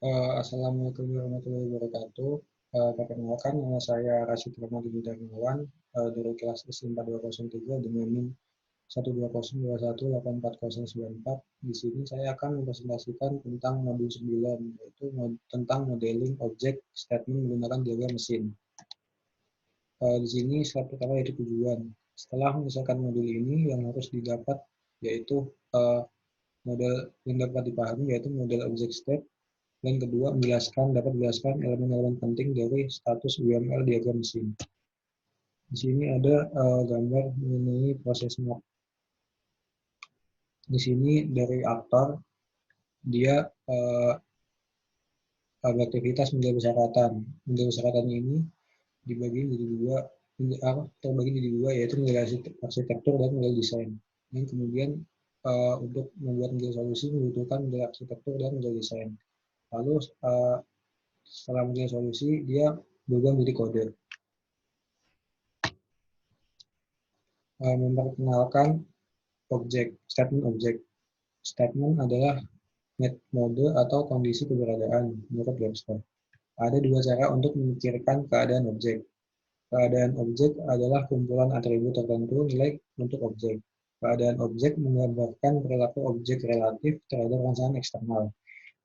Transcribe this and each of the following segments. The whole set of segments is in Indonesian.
Assalamualaikum warahmatullahi wabarakatuh. Perkenalkan, nama saya Rashid Ramadhani Darmawan dari kelas S4203 dengan NIM 120218404. Di sini saya akan mempresentasikan tentang modul 9, yaitu tentang modeling objek statement menggunakan diagram mesin. Di sini slide pertama yaitu tujuan. Setelah menyelesaikan modul ini, yang harus didapat yaitu model yang dapat dipahami yaitu model objek state. Dan kedua, dapat menjelaskan elemen-elemen penting dari status UML diagram mesin. Di sini ada gambar mengenai proses map. Di sini dari aktor, dia beraktivitas menjadi persyaratan. Menjadi persyaratan ini terbagi menjadi dua, yaitu model arsitektur dan model desain. Dan kemudian untuk membuat model solusi membutuhkan model arsitektur dan model desain. Lalu setelah menjadi solusi, dia berubah menjadi kode. Memperkenalkan statement objek. Statement adalah mode atau kondisi keberadaan menurut Webster. Ada dua cara untuk memikirkan keadaan objek. Keadaan objek adalah kumpulan atribut tertentu nilai untuk objek. Keadaan objek menggambarkan perilaku objek relatif terhadap rangsangan eksternal.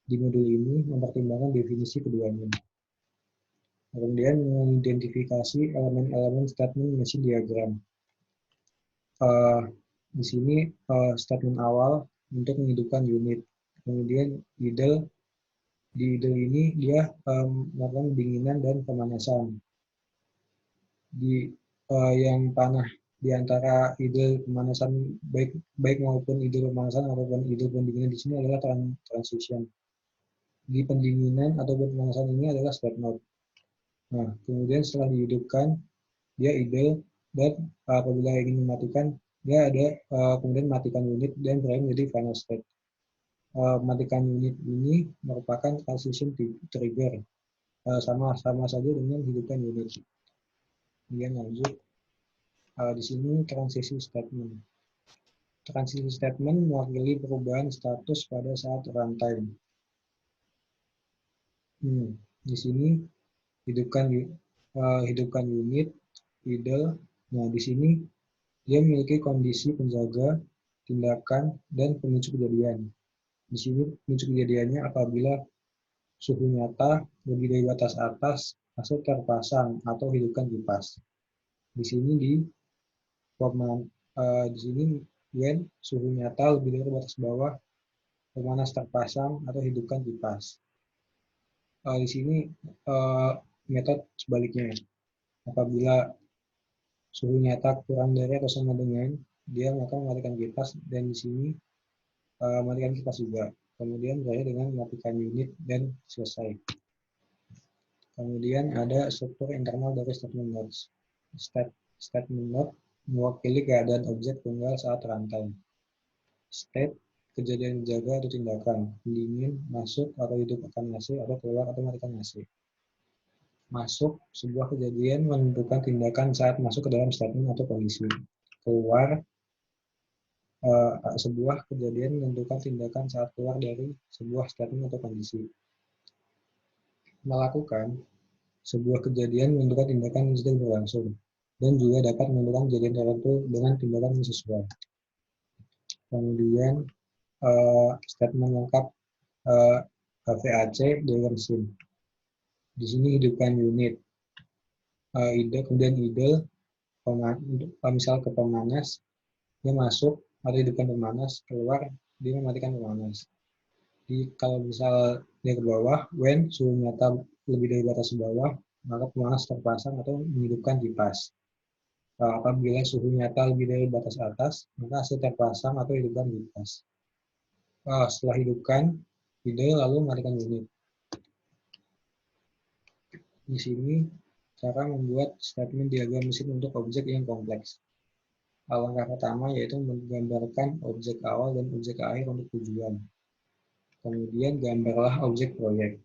Di modul ini mempertimbangkan definisi keduanya. Kemudian mengidentifikasi elemen-elemen statement mesin diagram. Di sini statement awal untuk menghidupkan unit. Kemudian idle. Di idle ini dia melakukan pendinginan dan pemanasan. Yang panah di antara idle pemanasan baik maupun idle pemanasan ataupun idle pendinginan di sini adalah transition. Di pendinginan ataupun pemanasan ini adalah step node. Nah, kemudian setelah dihidupkan dia idle dan apabila ingin mematikan dia ada kemudian matikan unit dan berakhir menjadi final state. Matikan unit ini merupakan transition trigger, sama saja dengan hidupkan unit. Kemudian lanjut, di sini transisi statement. Transisi statement mewakili perubahan status pada saat runtime. Di sini hidupkan unit, idle. Nah, di sini dia memiliki kondisi penjaga, tindakan, dan pemicu kejadian. Di sini pemicu kejadiannya apabila suhu nyata lebih dari batas atas, AC terpasang atau hidupkan kipas. Di sini when suhu nyata lebih dari batas bawah, pemanas terpasang atau hidupkan kipas. Di sini metode sebaliknya. Apabila suhu nyata kurang dari atau sama dengan, dia akan mematikan kipas, dan di sini matikan kipas juga. Kemudian berakhir dengan mematikan unit dan selesai. Kemudian ada struktur internal dari statement nodes. Statement node mewakili keadaan objek tunggal saat runtime. State, kejadian dijaga atau tindakan, pendingin, masuk atau hidupkan AC, atau keluar atau matikan AC. Masuk, sebuah kejadian menentukan tindakan saat masuk ke dalam statement atau kondisi. Keluar, sebuah kejadian menentukan tindakan saat keluar dari sebuah statement atau kondisi. Melakukan, sebuah kejadian menentukan tindakan yang sedang berlangsung, dan juga dapat menentukan kejadian tertentu dengan tindakan yang sesuai. Kemudian, statement lengkap VAC diagram mesin. Di sini hidupkan unit, kemudian idle, misal ke pemanas, dia masuk atau hidupkan pemanas, keluar dia mematikan pemanas. Kalau misal dia ke bawah, when suhu nyata lebih dari batas bawah, maka pemanas terpasang atau menghidupkan kipas. Apabila suhu nyata lebih dari batas atas, maka AC terpasang atau hidupkan kipas. Setelah hidupkan, idle lalu matikan unit. Di sini cara membuat statement diagram mesin untuk objek yang kompleks. Langkah pertama yaitu menggambarkan objek awal dan objek akhir untuk tujuan. Kemudian gambarlah objek proyek.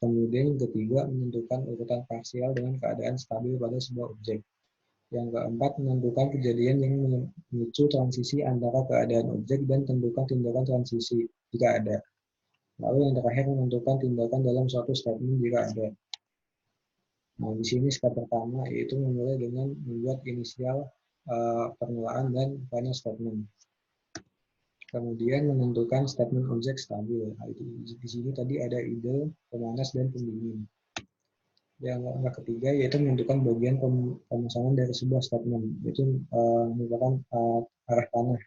Kemudian yang ketiga, menentukan urutan parsial dengan keadaan stabil pada sebuah objek. Yang keempat, menentukan kejadian yang memicu transisi antara keadaan objek dan tentukan tindakan transisi jika ada. Lalu yang terakhir menentukan tindakan dalam suatu statement jika ada. Nah, di sini step pertama yaitu memulai dengan membuat inisial permulaan dan final statement. Kemudian menentukan statement objek stabil. Nah, di sini tadi ada ide, pemanas, dan pendingin. Yang ketiga yaitu menentukan bagian pemesanan dari sebuah statement, yaitu merupakan arah panah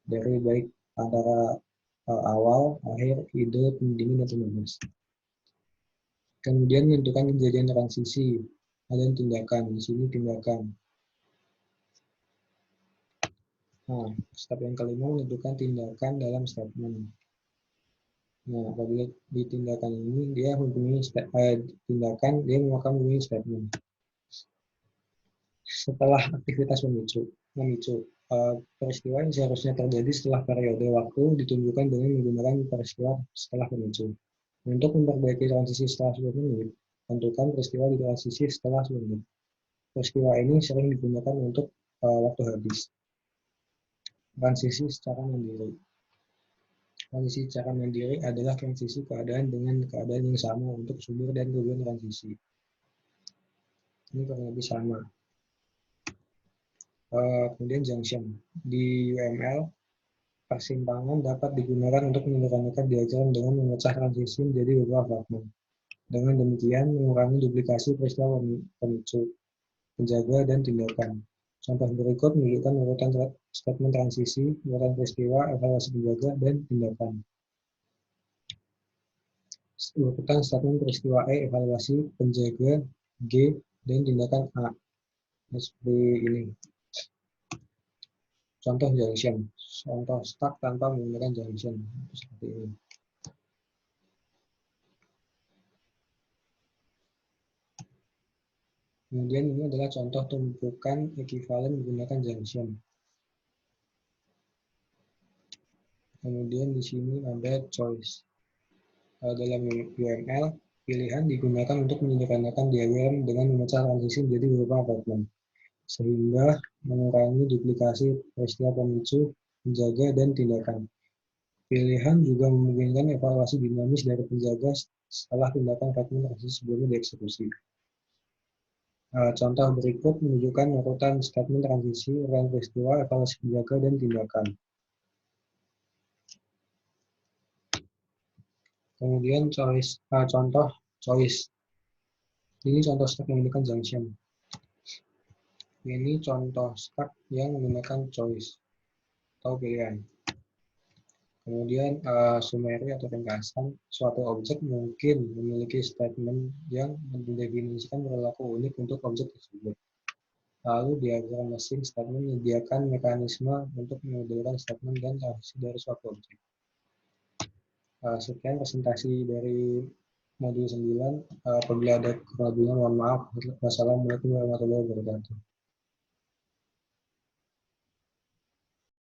dari baik antara awal, akhir, ide, pendingin, dan pemanas. Kemudian menentukan kejadian transisi dan tindakan. Di sini tindakan. Nah, step yang kelima menentukan tindakan dalam statement. Nah, apabila di tindakan ini dia mempunyai tindakan, dia akan mempunyai statement. Setelah aktivitas memicu peristiwa yang seharusnya terjadi setelah periode waktu ditunjukkan dengan menggunakan peristiwa setelah pemicu. Untuk memperbaiki transisi setelah 10 menit, tentukan peristiwa di transisi setelah 10 menit. Peristiwa ini sering digunakan untuk waktu habis. Transisi secara mandiri. Transisi secara mandiri adalah transisi keadaan dengan keadaan yang sama untuk subur dan tujuan transisi. Ini kurang lebih sama. Kemudian junction. Di UML, persimpangan dapat digunakan untuk menyederhanakan diagram dengan memecah transisi menjadi beberapa fragmen. Dengan demikian, mengurangi duplikasi peristiwa pemicu, penjaga, dan tindakan. Contoh berikut menunjukkan urutan statement transisi, urutan peristiwa, evaluasi penjaga, dan tindakan. Urutan statement peristiwa E, evaluasi penjaga, G, dan tindakan A. Seperti ini. Contoh junction. Contoh stuck tanpa menggunakan junction. Seperti ini. Kemudian ini adalah contoh tumpukan ekuivalen menggunakan junction. Kemudian di sini ada choice. Dalam UML, pilihan digunakan untuk menyederhanakan diagram dengan memecah transisi menjadi beberapa apartemen, sehingga mengurangi duplikasi peristiwa pemicu, penjaga, dan tindakan. Pilihan juga memungkinkan evaluasi dinamis dari penjaga setelah tindakan fragmen transisi sebelumnya dieksekusi. Contoh berikut menunjukkan urutan statement transisi, urutan peristiwa, evaluasi penjaga, dan tindakan. Kemudian contoh choice. Ini contoh stack yang menggunakan junction. Ini contoh stack yang menggunakan choice atau pilihan. Kemudian summary atau ringkasan, suatu objek mungkin memiliki statement yang mendefinisikan perilaku unik untuk objek tersebut. Lalu diagram mesin statement menyediakan mekanisme untuk memodelkan statement dan transisi dari suatu objek. Sekian presentasi dari modul 9. Apabila ada keraguan, mohon maaf. Wassalamualaikum warahmatullahi wabarakatuh.